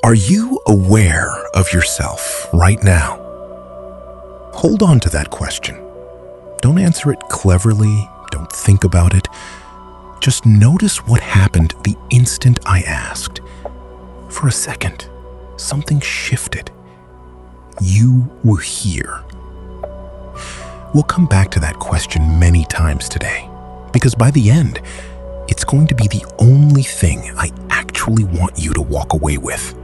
Are you aware of yourself right now? Hold on to that question. Don't answer it cleverly. Don't think about it. Just notice what happened the instant I asked. For a second, something shifted. You were here. We'll come back to that question many times today, because by the end, it's going to be the only thing I actually want you to walk away with.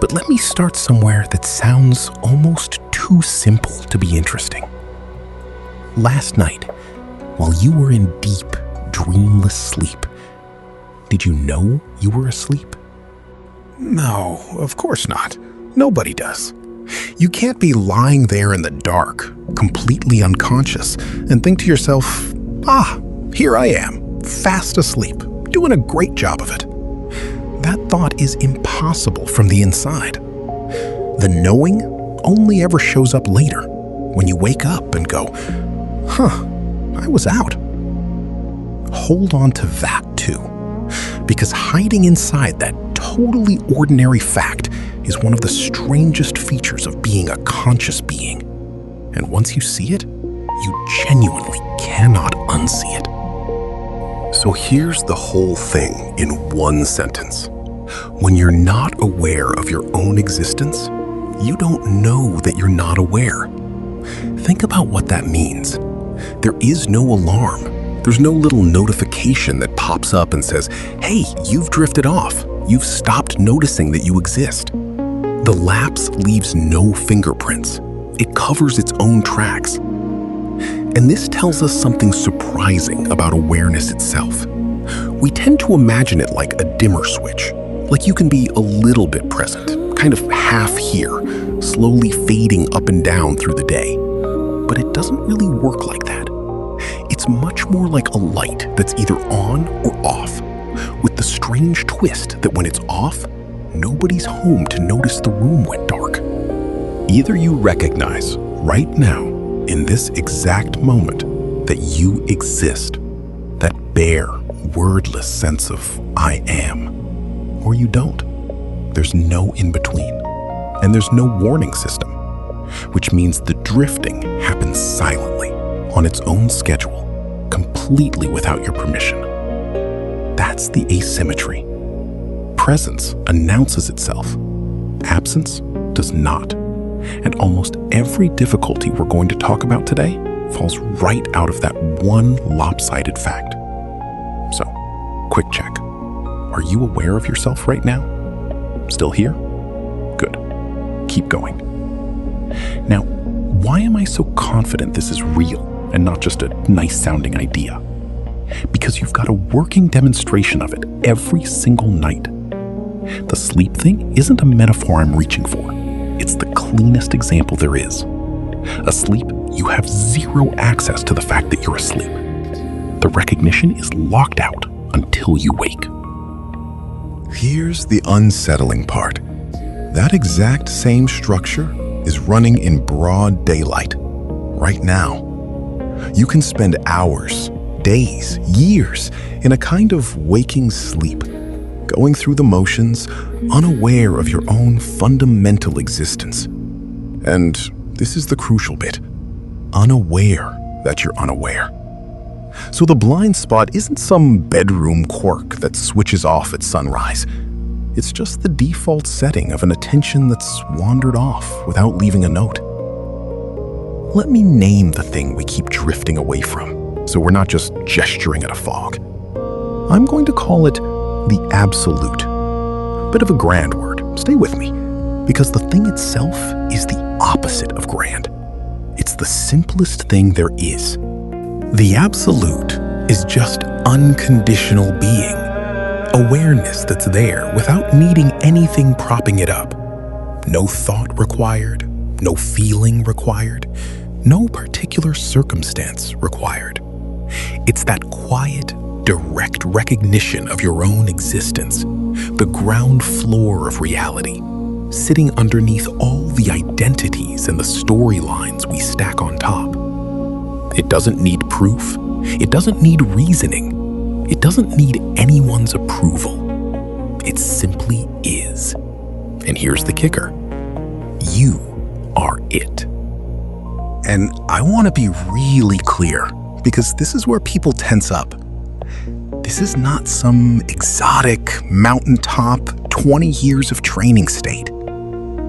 But let me start somewhere that sounds almost too simple to be interesting. Last night, while you were in deep, dreamless sleep, did you know you were asleep? No, of course not. Nobody does. You can't be lying there in the dark, completely unconscious, and think to yourself, here I am, fast asleep, doing a great job of it. That thought is impossible from the inside. The knowing only ever shows up later, when you wake up and go, I was out. Hold on to that too, because hiding inside that totally ordinary fact is one of the strangest features of being a conscious being. And once you see it, you genuinely cannot unsee it. So here's the whole thing in one sentence. When you're not aware of your own existence, you don't know that you're not aware. Think about what that means. There is no alarm. There's no little notification that pops up and says, hey, you've drifted off. You've stopped noticing that you exist. The lapse leaves no fingerprints. It covers its own tracks. And this tells us something surprising about awareness itself. We tend to imagine it like a dimmer switch, like you can be a little bit present, kind of half here, slowly fading up and down through the day. But it doesn't really work like that. It's much more like a light that's either on or off, with the strange twist that when it's off, nobody's home to notice the room went dark. Either you recognize right now, in this exact moment, that you exist, that bare, wordless sense of I am, or you don't. There's no in-between, and there's no warning system, which means the drifting happens silently, on its own schedule, completely without your permission. That's the asymmetry. Presence announces itself. Absence does not. And almost every difficulty we're going to talk about today falls right out of that one lopsided fact. So, quick check. Are you aware of yourself right now? Still here? Good. Keep going. Now, why am I so confident this is real and not just a nice-sounding idea? Because you've got a working demonstration of it every single night. The sleep thing isn't a metaphor I'm reaching for. It's the cleanest example there is. Asleep, you have zero access to the fact that you're asleep. The recognition is locked out until you wake. Here's the unsettling part. That exact same structure is running in broad daylight right now. You can spend hours, days, years in a kind of waking sleep, going through the motions, unaware of your own fundamental existence. And this is the crucial bit, unaware that you're unaware. So the blind spot isn't some bedroom quirk that switches off at sunrise. It's just the default setting of an attention that's wandered off without leaving a note. Let me name the thing we keep drifting away from, so we're not just gesturing at a fog. I'm going to call it the absolute. Bit of a grand word, stay with me, because the thing itself is the opposite of grand. It's the simplest thing there is. The absolute is just unconditional being, awareness that's there without needing anything propping it up. No thought required, no feeling required, no particular circumstance required. It's that quiet, direct recognition of your own existence, the ground floor of reality, sitting underneath all the identities and the storylines we stack on top. It doesn't need proof. It doesn't need reasoning. It doesn't need anyone's approval. It simply And here's the kicker. You are it. And I want to be really clear, because this is where people tense up. This is not some exotic, mountaintop, 20 years of training state.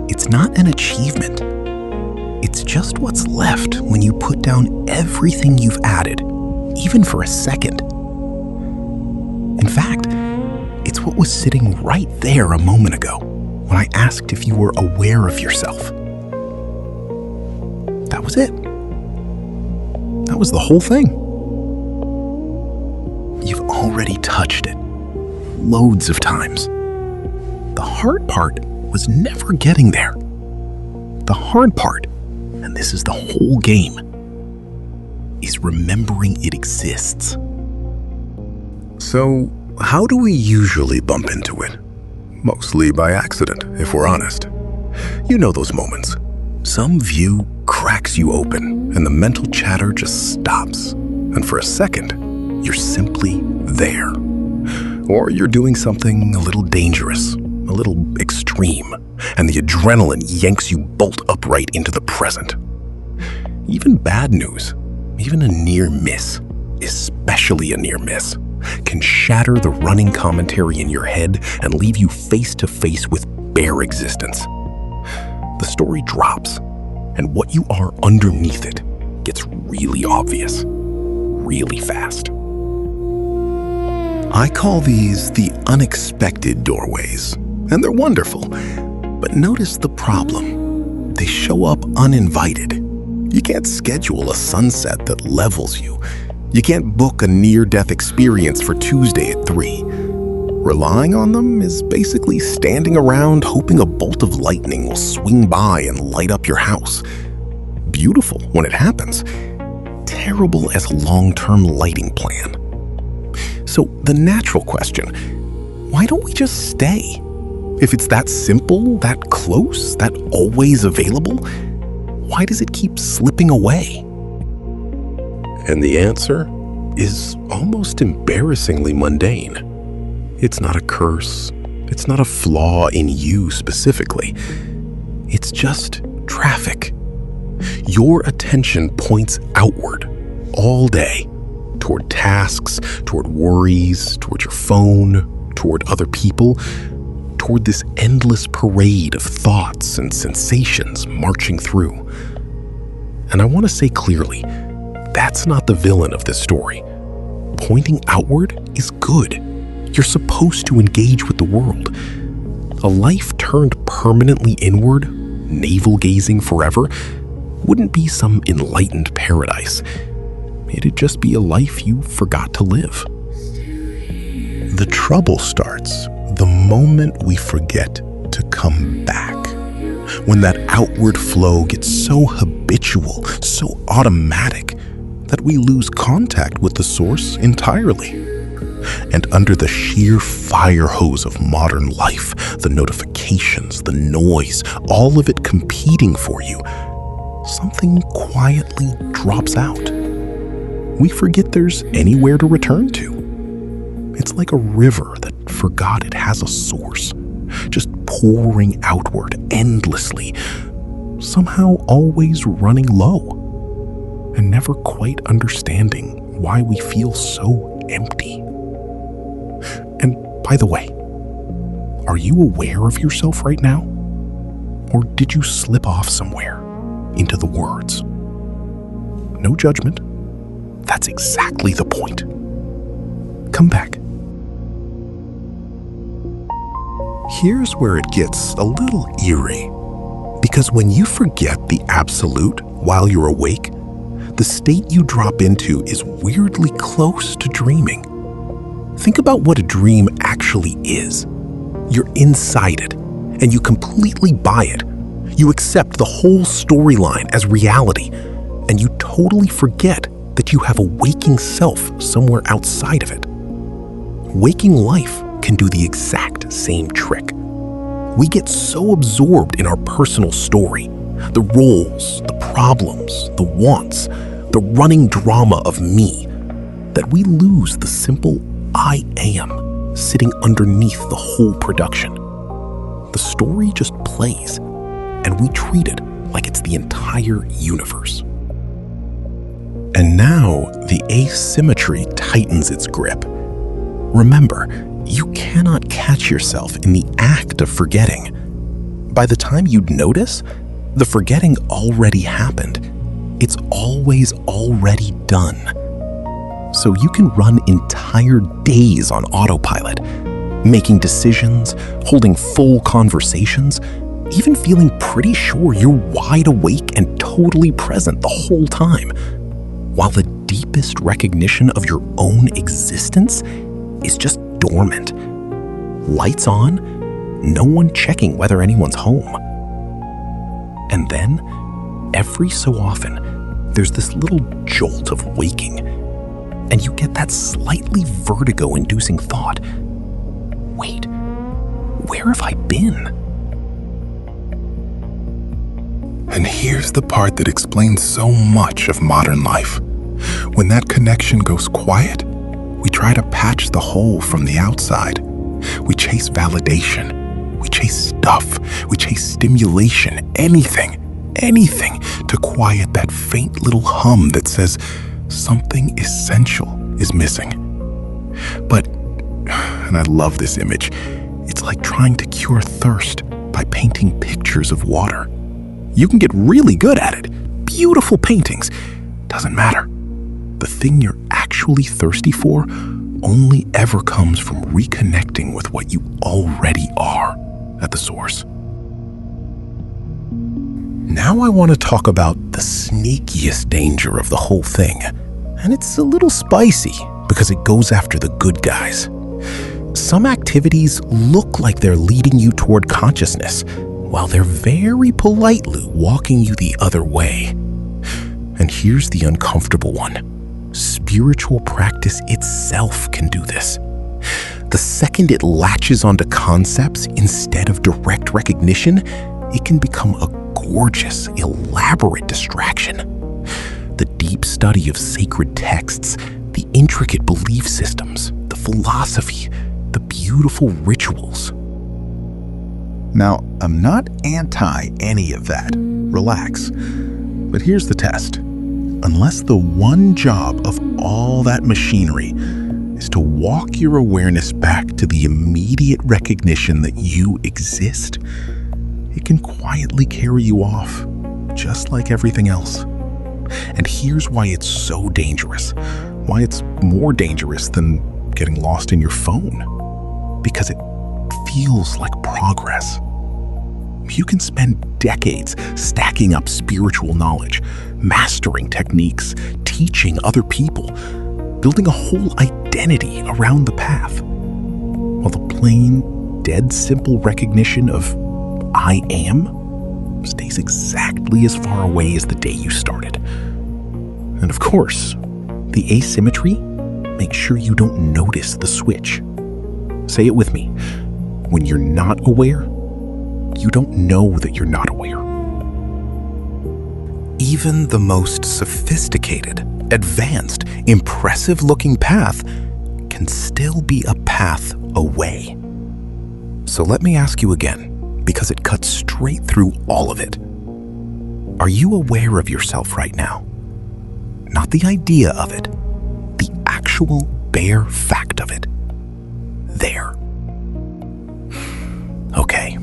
It's not an achievement. It's just what's left when you put down everything you've added, even for a second. In fact, it's what was sitting right there a moment ago when I asked if you were aware of yourself. That was it. That was the whole thing. You've already touched it loads of times. The hard part was never getting there. The hard part, and this is the whole game, is remembering it exists. So, how do we usually bump into it? Mostly by accident, if we're honest. You know those moments. Some view cracks you open, and the mental chatter just stops. And for a second, you're simply there. Or you're doing something a little dangerous, a little extreme, and the adrenaline yanks you bolt upright into the present. Even bad news, even a near miss, especially a near miss, can shatter the running commentary in your head and leave you face to face with bare existence. The story drops, and what you are underneath it gets really obvious, really fast. I call these the unexpected doorways, and they're wonderful. But notice the problem. They show up uninvited. You can't schedule a sunset that levels you. You can't book a near-death experience for Tuesday at 3. Relying on them is basically standing around hoping a bolt of lightning will swing by and light up your house. Beautiful when it happens. Terrible as a long-term lighting plan. So the natural question, why don't we just stay? If it's that simple, that close, that always available, why does it keep slipping away? And the answer is almost embarrassingly mundane. It's not a curse. It's not a flaw in you specifically. It's just traffic. Your attention points outward all day, toward tasks, toward worries, toward your phone, toward other people, toward this endless parade of thoughts and sensations marching through. And I want to say clearly, that's not the villain of this story. Pointing outward is good. You're supposed to engage with the world. A life turned permanently inward, navel-gazing forever, wouldn't be some enlightened paradise. It'd just be a life you forgot to live. The trouble starts the moment we forget to come back. When that outward flow gets so habitual, so automatic, that we lose contact with the source entirely. And under the sheer fire hose of modern life, the notifications, the noise, all of it competing for you, something quietly drops out. We forget there's anywhere to return to. It's like a river that forgot it has a source, just pouring outward endlessly, somehow always running low, and never quite understanding why we feel so empty. And by the way, are you aware of yourself right now? Or did you slip off somewhere into the words? No judgment. That's exactly the point. Come back. Here's where it gets a little eerie. Because when you forget the absolute while you're awake, the state you drop into is weirdly close to dreaming. Think about what a dream actually is. You're inside it, and you completely buy it. You accept the whole storyline as reality, and you totally forget that you have a waking self somewhere outside of it. Waking life can do the exact same trick. We get so absorbed in our personal story, the roles, the problems, the wants, the running drama of me, that we lose the simple I am sitting underneath the whole production. the story just plays, and we treat it like it's the entire universe. And now the asymmetry tightens its grip. Remember, you cannot catch yourself in the act of forgetting. By the time you'd notice, the forgetting already happened. It's always already done. So you can run entire days on autopilot, making decisions, holding full conversations, even feeling pretty sure you're wide awake and totally present the whole time, while the deepest recognition of your own existence is just dormant. Lights on, no one checking whether anyone's home. And then, every so often, there's this little jolt of waking, and you get that slightly vertigo-inducing thought, wait, where have I been? And here's the part that explains so much of modern life. When that connection goes quiet, we try to patch the hole from the outside. We chase validation. We chase stuff. We chase stimulation. Anything to quiet that faint little hum that says something essential is missing. But, and I love this image, it's like trying to cure thirst by painting pictures of water. You can get really good at it. Beautiful paintings. Doesn't matter. The thing you're actually thirsty for only ever comes from reconnecting with what you already are at the source. Now I want to talk about the sneakiest danger of the whole thing. And it's a little spicy because it goes after the good guys. Some activities look like they're leading you toward consciousness, while they're very politely walking you the other way. And here's the uncomfortable one. Spiritual practice itself can do this. The second it latches onto concepts instead of direct recognition, it can become a gorgeous, elaborate distraction. The deep study of sacred texts, the intricate belief systems, the philosophy, the beautiful rituals. Now, I'm not anti any of that. Relax. But here's the test. Unless the one job of all that machinery is to walk your awareness back to the immediate recognition that you exist, it can quietly carry you off, just like everything else. And here's why it's so dangerous, why it's more dangerous than getting lost in your phone. Because it feels like progress. You can spend decades stacking up spiritual knowledge, mastering techniques, teaching other people, building a whole identity around the path, while the plain, dead simple recognition of I am stays exactly as far away as the day you started. And of course, the asymmetry makes sure you don't notice the switch. Say it with me. When you're not aware, you don't know that you're not aware. Even the most sophisticated, advanced, impressive-looking path can still be a path away. So let me ask you again, because it cuts straight through all of it. Are you aware of yourself right now? Not the idea of it, the actual bare fact of it. There. Okay,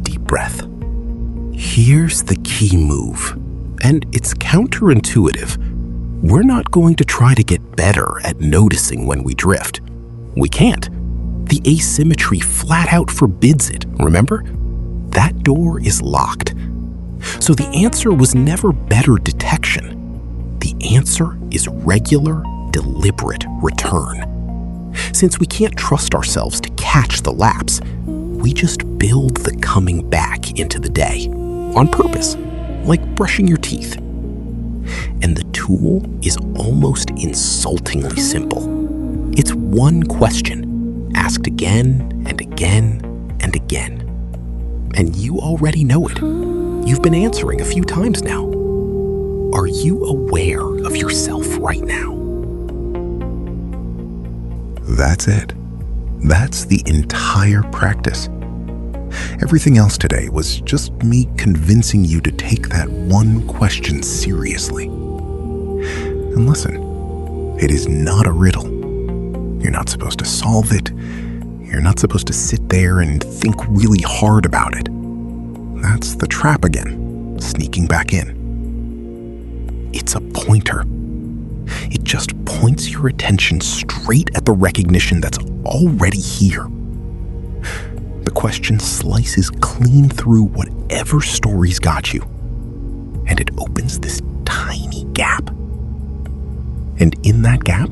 deep breath. Here's the key move, and it's counterintuitive. We're not going to try to get better at noticing when we drift. We can't. The asymmetry flat out forbids it, remember? That door is locked. So the answer was never better detection. The answer is regular, deliberate return. Since we can't trust ourselves to catch the lapse, we just build the coming back into the day, on purpose, like brushing your teeth. And the tool is almost insultingly simple. It's one question, asked again and again and again. And you already know it. You've been answering a few times now. Are you aware of yourself right now? That's it. That's the entire practice. Everything else today was just me convincing you to take that one question seriously. And listen, it is not a riddle. You're not supposed to solve it. You're not supposed to sit there and think really hard about it. That's the trap again, sneaking back in. It's a pointer. It just points your attention straight at the recognition that's already here. The question slices clean through whatever story's got you, and it opens this tiny gap. And in that gap,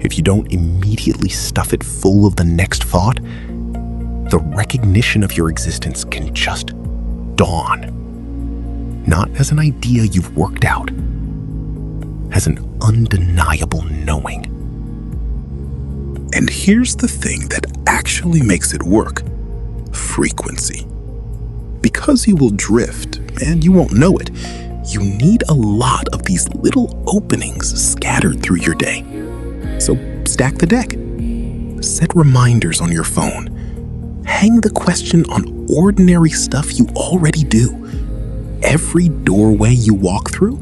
if you don't immediately stuff it full of the next thought, the recognition of your existence can just dawn. Not as an idea you've worked out, as an undeniable knowing. And here's the thing that actually makes it work: frequency. Because you will drift and you won't know it, you need a lot of these little openings scattered through your day. So stack the deck. Set reminders on your phone. Hang the question on ordinary stuff you already do. Every doorway you walk through,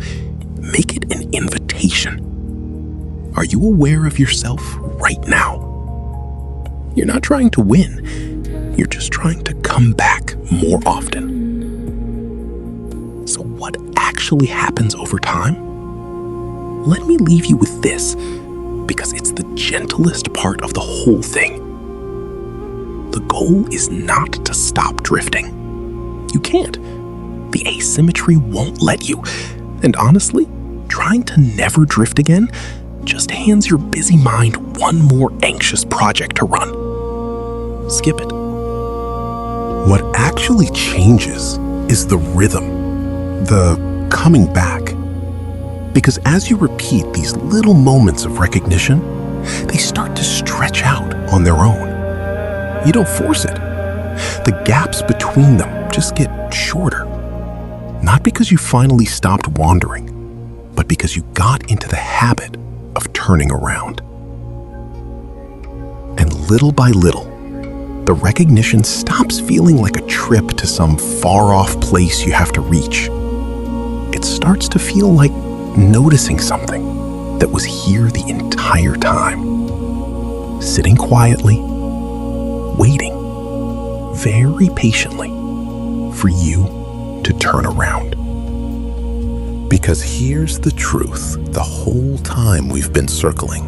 make it an invitation. Are you aware of yourself right now? You're not trying to win. You're just trying to come back more often. So what actually happens over time? Let me leave you with this, because it's the gentlest part of the whole thing. The goal is not to stop drifting. You can't. The asymmetry won't let you. And honestly, trying to never drift again just hands your busy mind one more anxious project to run. Skip it. What actually changes is the rhythm, the coming back. Because as you repeat these little moments of recognition, they start to stretch out on their own. You don't force it. The gaps between them just get shorter. Not because you finally stopped wandering, but because you got into the habit of turning around. And little by little, the recognition stops feeling like a trip to some far-off place you have to reach. It starts to feel like noticing something that was here the entire time. Sitting quietly, waiting, very patiently, for you to turn around. Because here's the truth the whole time we've been circling.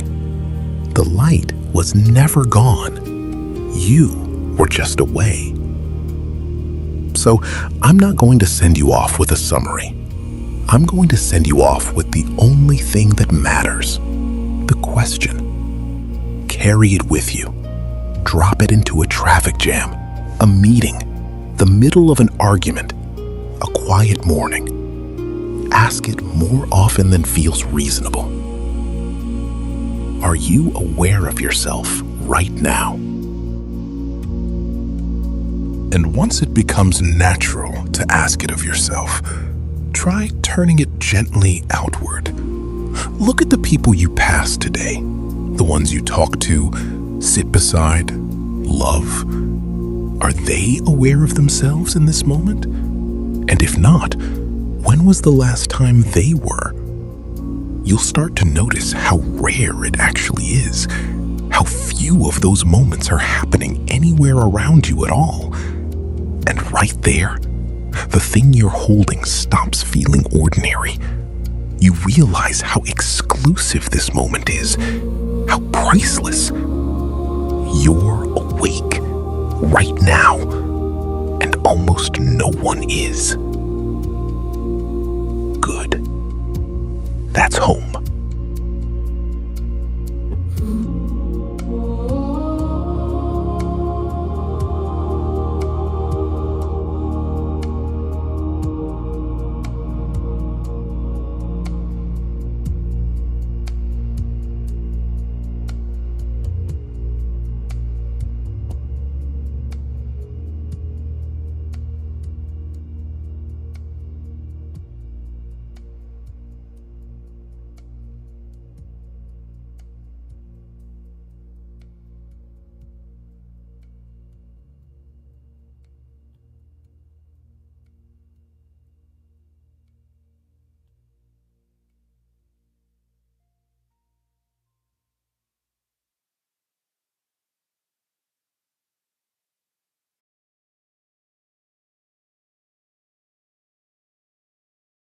The light was never gone. You were just away. So I'm not going to send you off with a summary. I'm going to send you off with the only thing that matters, the question. Carry it with you. Drop it into a traffic jam, a meeting, the middle of an argument, a quiet morning. Ask it more often than feels reasonable. Are you aware of yourself right now? And once it becomes natural to ask it of yourself, try turning it gently outward. Look at the people you pass today, the ones you talk to, sit beside, love. Are they aware of themselves in this moment? And if not, when was the last time they were? You'll start to notice how rare it actually is, how few of those moments are happening anywhere around you at all. And right there, the thing you're holding stops feeling ordinary. You realize how exclusive this moment is, how priceless. You're awake right now, and almost no one is. Good. That's home.